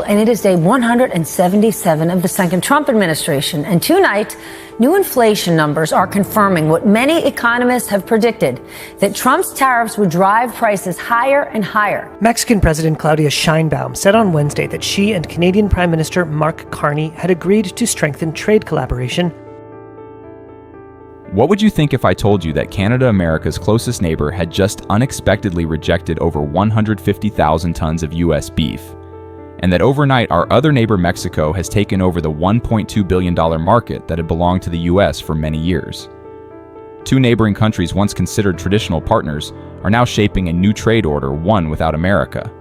And it is day 177 of the second Trump administration. And tonight, new inflation numbers are confirming what many economists have predicted, that Trump's tariffs would drive prices higher and higher. Mexican President Claudia Sheinbaum said on Wednesday that she and Canadian Prime Minister Mark Carney had agreed to strengthen trade collaboration. What would you think if I told you that Canada, America's closest neighbor, had just unexpectedly rejected over 150,000 tons of U.S. beef? And that overnight our other neighbor Mexico has taken over the $1.2 billion market that had belonged to the US for many years. Two neighboring countries once considered traditional partners are now shaping a new trade order, one without America.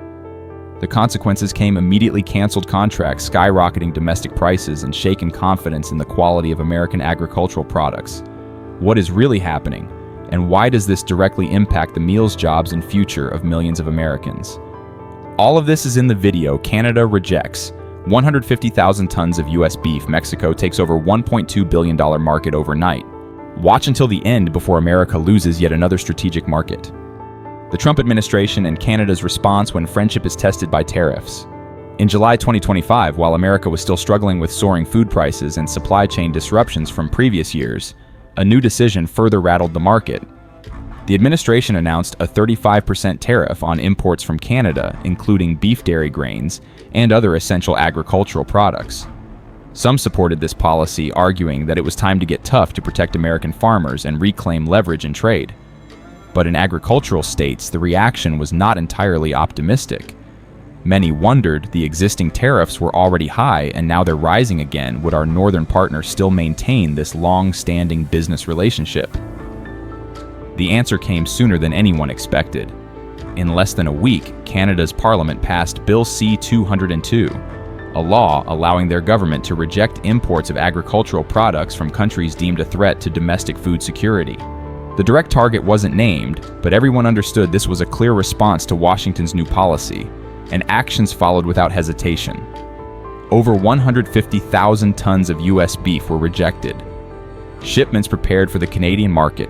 The consequences came immediately canceled contracts, skyrocketing domestic prices, and shaken confidence in the quality of American agricultural products. What is really happening, and why does this directly impact the meals, jobs, and future of millions of Americans? All of this is in the video Canada Rejects. 150,000 tons of U.S. beef. Mexico takes over $1.2 billion market overnight. Watch until the end before America loses yet another strategic market. The Trump administration and Canada's response when friendship is tested by tariffs. In July 2025, while America was still struggling with soaring food prices and supply chain disruptions from previous years, a new decision further rattled the market. The administration announced a 35% tariff on imports from Canada, including beef dairy grains and other essential agricultural products. Some supported this policy, arguing that it was time to get tough to protect American farmers and reclaim leverage in trade. But in agricultural states, the reaction was not entirely optimistic. Many wondered the existing tariffs were already high and now they're rising again. Would our northern partners still maintain this long-standing business relationship? The answer came sooner than anyone expected. In less than a week, Canada's Parliament passed Bill C-202, a law allowing their government to reject imports of agricultural products from countries deemed a threat to domestic food security. The direct target wasn't named, but everyone understood this was a clear response to Washington's new policy, and actions followed without hesitation. Over 150,000 tons of U.S. beef were rejected. Shipments prepared for the Canadian market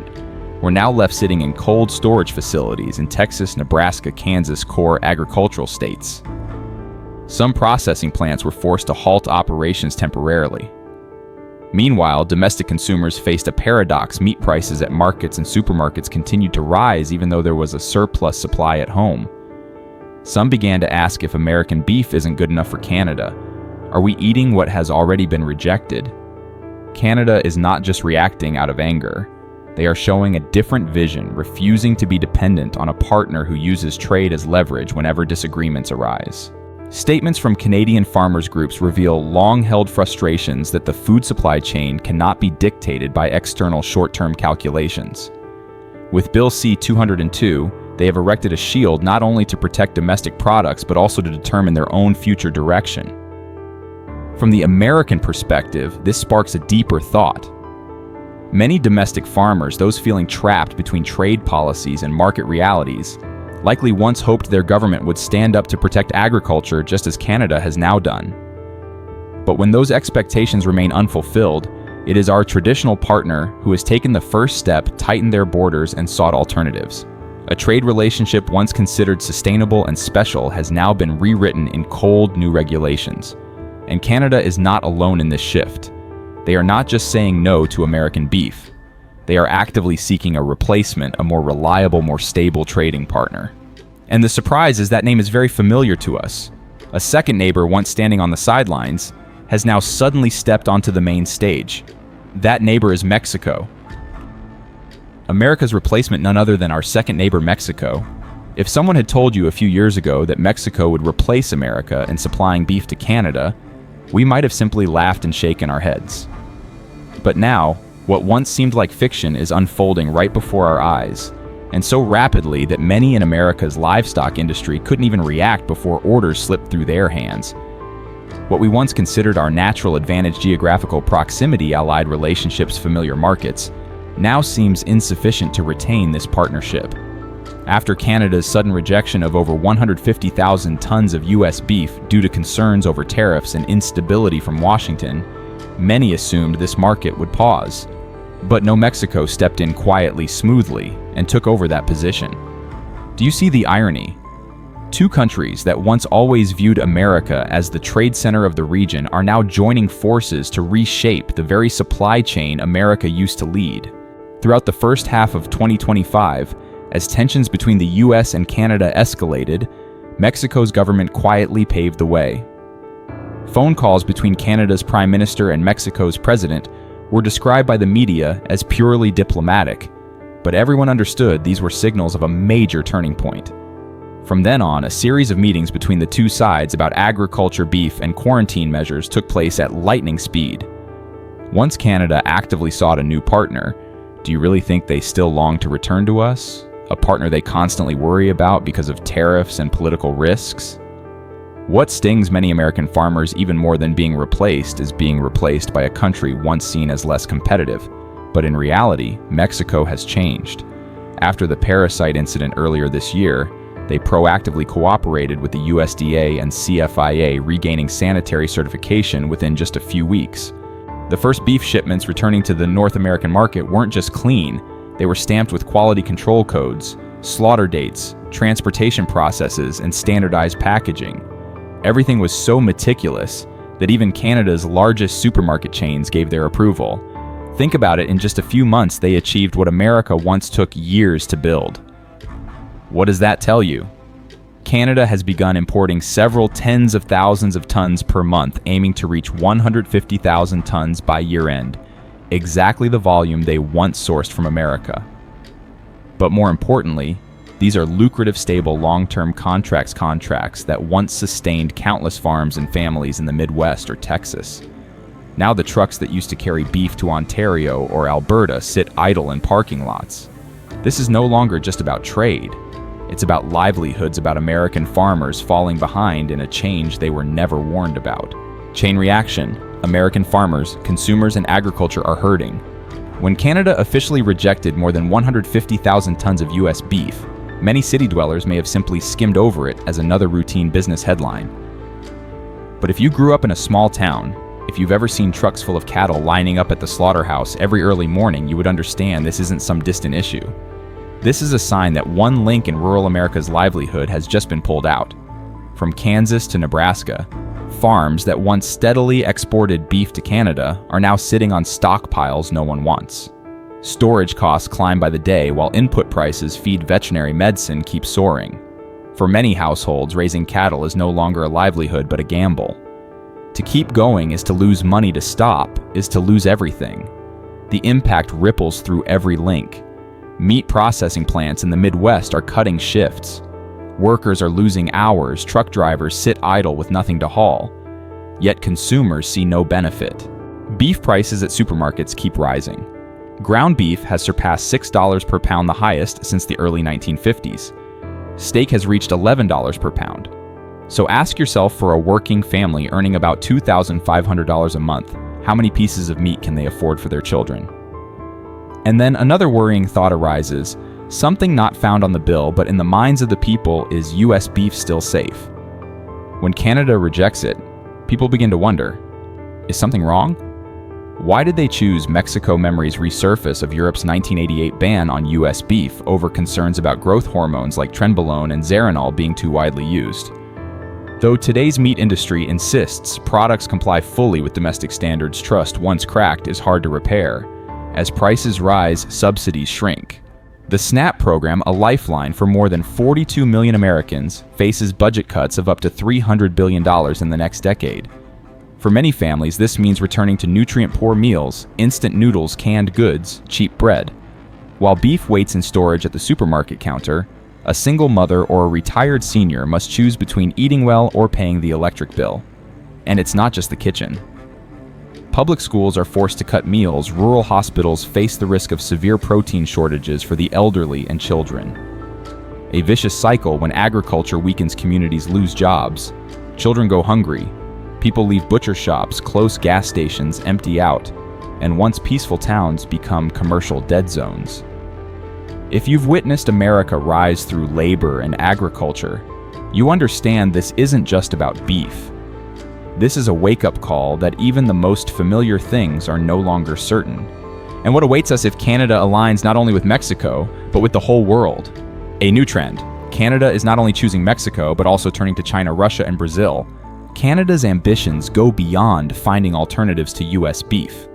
were now left sitting in cold storage facilities in Texas, Nebraska, Kansas core agricultural states. Some processing plants were forced to halt operations temporarily. Meanwhile, domestic consumers faced a paradox. Meat prices at markets and supermarkets continued to rise even though there was a surplus supply at home. Some began to ask if American beef isn't good enough for Canada. Are we eating what has already been rejected? Canada is not just reacting out of anger. They are showing a different vision, refusing to be dependent on a partner who uses trade as leverage whenever disagreements arise. Statements from Canadian farmers groups reveal long-held frustrations that the food supply chain cannot be dictated by external short-term calculations. With Bill C-202, they have erected a shield not only to protect domestic products but also to determine their own future direction. From the American perspective, this sparks a deeper thought. Many domestic farmers, those feeling trapped between trade policies and market realities, likely once hoped their government would stand up to protect agriculture just as Canada has now done. But when those expectations remain unfulfilled, it is our traditional partner who has taken the first step, tightened their borders, and sought alternatives. A trade relationship once considered sustainable and special has now been rewritten in cold new regulations. And Canada is not alone in this shift. They are not just saying no to American beef. They are actively seeking a replacement, a more reliable, more stable trading partner. And the surprise is that name is very familiar to us. A second neighbor once standing on the sidelines has now suddenly stepped onto the main stage. That neighbor is Mexico. America's replacement, none other than our second neighbor, Mexico. If someone had told you a few years ago that Mexico would replace America in supplying beef to Canada, we might have simply laughed and shaken our heads. But now, what once seemed like fiction is unfolding right before our eyes, and so rapidly that many in America's livestock industry couldn't even react before orders slipped through their hands. What we once considered our natural advantage, geographical proximity, allied relationships, familiar markets, now seems insufficient to retain this partnership. After Canada's sudden rejection of over 150,000 tons of U.S. beef due to concerns over tariffs and instability from Washington, many assumed this market would pause. But no, Mexico stepped in quietly, smoothly, and took over that position. Do you see the irony? Two countries that once always viewed America as the trade center of the region are now joining forces to reshape the very supply chain America used to lead. Throughout the first half of 2025, as tensions between the US and Canada escalated, Mexico's government quietly paved the way. Phone calls between Canada's Prime Minister and Mexico's President were described by the media as purely diplomatic, but everyone understood these were signals of a major turning point. From then on, a series of meetings between the two sides about agriculture, beef, and quarantine measures took place at lightning speed. Once Canada actively sought a new partner, do you really think they still long to return to us? A partner they constantly worry about because of tariffs and political risks? What stings many American farmers even more than being replaced is being replaced by a country once seen as less competitive. But in reality, Mexico has changed. After the parasite incident earlier this year, they proactively cooperated with the USDA and CFIA, regaining sanitary certification within just a few weeks. The first beef shipments returning to the North American market weren't just clean, they were stamped with quality control codes, slaughter dates, transportation processes, and standardized packaging. Everything was so meticulous that even Canada's largest supermarket chains gave their approval. Think about it, in just a few months they achieved what America once took years to build. What does that tell you? Canada has begun importing several tens of thousands of tons per month, aiming to reach 150,000 tons by year-end, exactly the volume they once sourced from America. But more importantly, these are lucrative, stable, long-term contracts that once sustained countless farms and families in the Midwest or Texas. Now the trucks that used to carry beef to Ontario or Alberta sit idle in parking lots. This is no longer just about trade. It's about livelihoods, about American farmers falling behind in a change they were never warned about. Chain reaction. American farmers, consumers, and agriculture are hurting. When Canada officially rejected more than 150,000 tons of US beef, many city dwellers may have simply skimmed over it as another routine business headline. But if you grew up in a small town, if you've ever seen trucks full of cattle lining up at the slaughterhouse every early morning, you would understand this isn't some distant issue. This is a sign that one link in rural America's livelihood has just been pulled out. From Kansas to Nebraska, farms that once steadily exported beef to Canada are now sitting on stockpiles no one wants. Storage costs climb by the day while input prices feed veterinary medicine keep soaring. For many households, raising cattle is no longer a livelihood but a gamble. To keep going is to lose money, to stop is to lose everything. The impact ripples through every link. Meat processing plants in the Midwest are cutting shifts. Workers are losing hours, truck drivers sit idle with nothing to haul. Yet consumers see no benefit. Beef prices at supermarkets keep rising. Ground beef has surpassed $6 per pound, the highest since the early 1950s. Steak has reached $11 per pound. So ask yourself, for a working family earning about $2,500 a month, how many pieces of meat can they afford for their children? And then another worrying thought arises. Something not found on the bill, but in the minds of the people, is US beef still safe? When Canada rejects it, people begin to wonder, is something wrong? Why did they choose? Mexico memories resurface of Europe's 1988 ban on US beef over concerns about growth hormones like trenbolone and zeranol being too widely used. Though today's meat industry insists products comply fully with domestic standards, trust once cracked is hard to repair. As prices rise, subsidies shrink. The SNAP program, a lifeline for more than 42 million Americans, faces budget cuts of up to $300 billion in the next decade. For many families, this means returning to nutrient-poor meals, instant noodles, canned goods, cheap bread. While beef waits in storage at the supermarket counter, a single mother or a retired senior must choose between eating well or paying the electric bill. And it's not just the kitchen. Public schools are forced to cut meals, rural hospitals face the risk of severe protein shortages for the elderly and children. A vicious cycle: when agriculture weakens, communities lose jobs. Children go hungry. People leave butcher shops, close gas stations empty out, and once peaceful towns become commercial dead zones. If you've witnessed America rise through labor and agriculture, you understand this isn't just about beef. This is a wake-up call that even the most familiar things are no longer certain. And what awaits us if Canada aligns not only with Mexico, but with the whole world? A new trend: Canada is not only choosing Mexico, but also turning to China, Russia, and Brazil. Canada's ambitions go beyond finding alternatives to U.S. beef.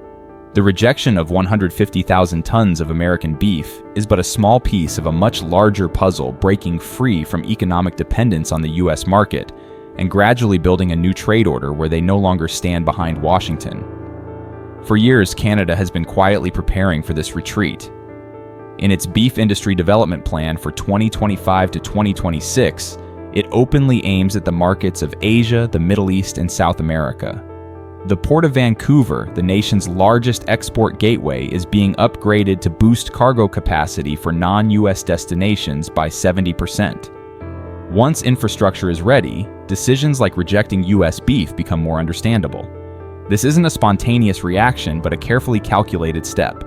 The rejection of 150,000 tons of American beef is but a small piece of a much larger puzzle, breaking free from economic dependence on the U.S. market and gradually building a new trade order where they no longer stand behind Washington. For years, Canada has been quietly preparing for this retreat. In its beef industry development plan for 2025 to 2026, it openly aims at the markets of Asia, the Middle East, and South America. The Port of Vancouver, the nation's largest export gateway, is being upgraded to boost cargo capacity for non-U.S. destinations by 70%. Once infrastructure is ready, decisions like rejecting U.S. beef become more understandable. This isn't a spontaneous reaction, but a carefully calculated step.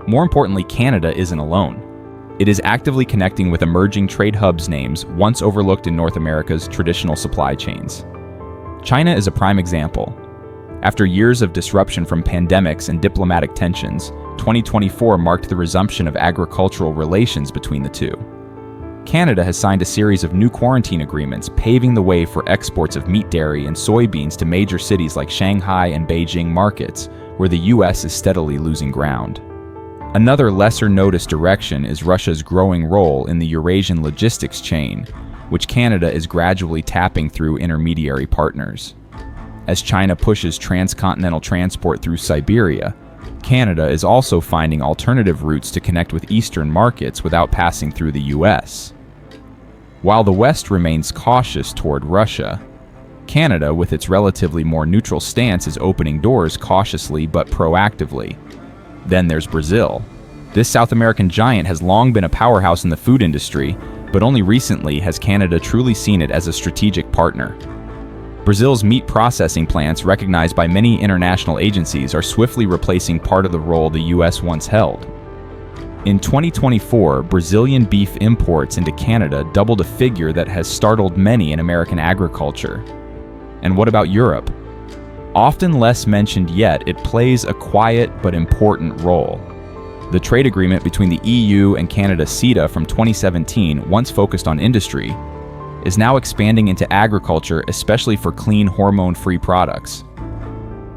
More importantly, Canada isn't alone. It is actively connecting with emerging trade hubs names once overlooked in North America's traditional supply chains. China is a prime example. After years of disruption from pandemics and diplomatic tensions, 2024 marked the resumption of agricultural relations between the two. Canada has signed a series of new quarantine agreements, paving the way for exports of meat, dairy, and soybeans to major cities like Shanghai and Beijing markets, where the U.S. is steadily losing ground. Another lesser-noticed direction is Russia's growing role in the Eurasian logistics chain, which Canada is gradually tapping through intermediary partners. As China pushes transcontinental transport through Siberia, Canada is also finding alternative routes to connect with Eastern markets without passing through the U.S. While the West remains cautious toward Russia, Canada, with its relatively more neutral stance, is opening doors cautiously but proactively. Then there's Brazil. This South American giant has long been a powerhouse in the food industry, but only recently has Canada truly seen it as a strategic partner. Brazil's meat processing plants, recognized by many international agencies, are swiftly replacing part of the role the U.S. once held. In 2024, Brazilian beef imports into Canada doubled a figure that has startled many in American agriculture. And what about Europe? Often less mentioned yet, it plays a quiet but important role. The trade agreement between the EU and Canada, CETA, from 2017, once focused on industry, is now expanding into agriculture, especially for clean, hormone-free products.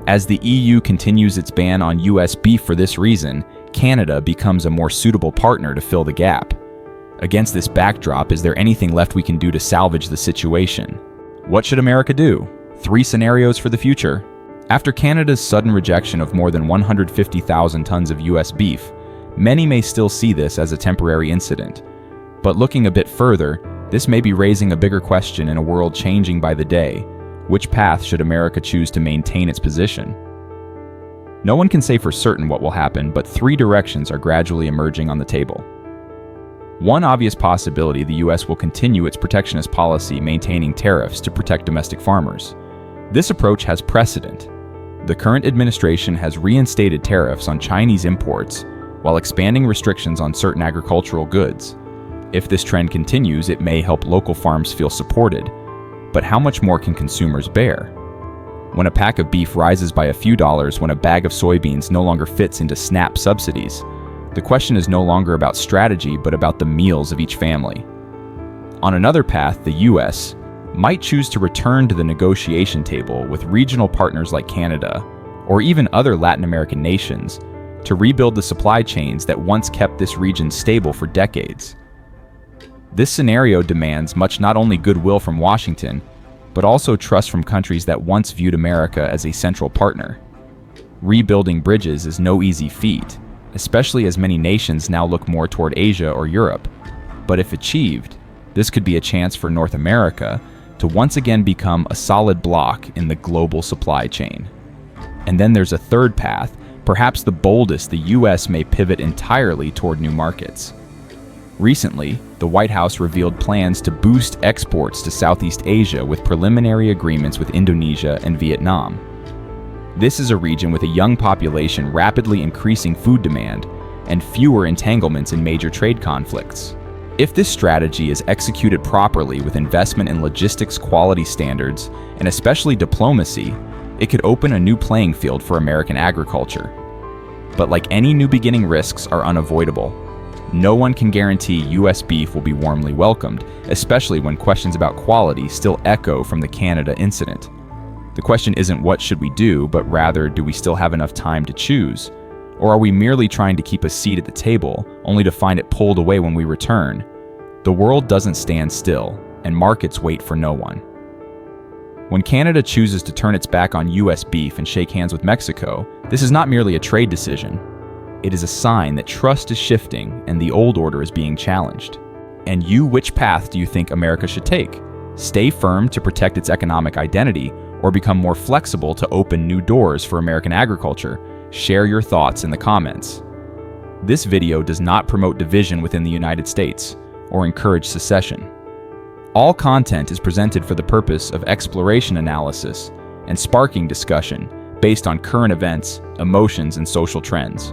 As the EU continues its ban on U.S. beef for this reason, Canada becomes a more suitable partner to fill the gap. Against this backdrop, is there anything left we can do to salvage the situation? What should America do? 3 scenarios for the future. After Canada's sudden rejection of more than 150,000 tons of U.S. beef, many may still see this as a temporary incident. But looking a bit further, this may be raising a bigger question in a world changing by the day. Which path should America choose to maintain its position? No one can say for certain what will happen, but 3 directions are gradually emerging on the table. One obvious possibility: the U.S. will continue its protectionist policy, maintaining tariffs to protect domestic farmers. This approach has precedent. The current administration has reinstated tariffs on Chinese imports while expanding restrictions on certain agricultural goods. If this trend continues, it may help local farms feel supported. But how much more can consumers bear? When a pack of beef rises by a few dollars, when a bag of soybeans no longer fits into SNAP subsidies, the question is no longer about strategy, but about the meals of each family. On another path, the U.S. might choose to return to the negotiation table with regional partners like Canada, or even other Latin American nations, to rebuild the supply chains that once kept this region stable for decades. This scenario demands much not only goodwill from Washington, but also trust from countries that once viewed America as a central partner. Rebuilding bridges is no easy feat, especially as many nations now look more toward Asia or Europe. But if achieved, this could be a chance for North America to once again become a solid block in the global supply chain. And then there's a third path, perhaps the boldest: the U.S. may pivot entirely toward new markets. Recently, the White House revealed plans to boost exports to Southeast Asia with preliminary agreements with Indonesia and Vietnam. This is a region with a young population, rapidly increasing food demand, and fewer entanglements in major trade conflicts. If this strategy is executed properly with investment in logistics quality standards, and especially diplomacy, it could open a new playing field for American agriculture. But like any new beginning, risks are unavoidable. No one can guarantee U.S. beef will be warmly welcomed, especially when questions about quality still echo from the Canada incident. The question isn't what should we do, but rather do we still have enough time to choose? Or are we merely trying to keep a seat at the table, only to find it pulled away when we return? The world doesn't stand still, and markets wait for no one. When Canada chooses to turn its back on U.S. beef and shake hands with Mexico, this is not merely a trade decision. It is a sign that trust is shifting and the old order is being challenged. And you, which path do you think America should take? Stay firm to protect its economic identity, or become more flexible to open new doors for American agriculture? Share your thoughts in the comments. This video does not promote division within the United States or encourage secession. All content is presented for the purpose of exploration analysis and sparking discussion based on current events, emotions, and social trends.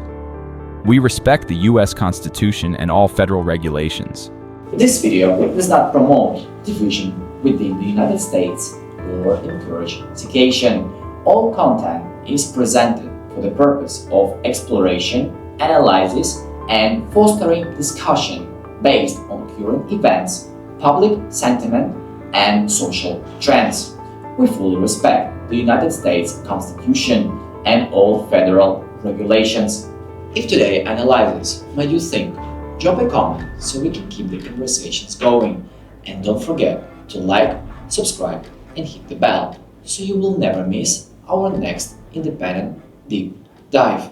We respect the U.S. Constitution and all federal regulations. This video does not promote division within the United States or encourage secession. All content is presented for the purpose of exploration, analysis, and fostering discussion based on current events, public sentiment, and social trends. We fully respect the United States Constitution and all federal regulations. If today's analysis made you think, drop a comment so we can keep the conversations going. And don't forget to like, subscribe, and hit the bell so you will never miss our next independent deep dive.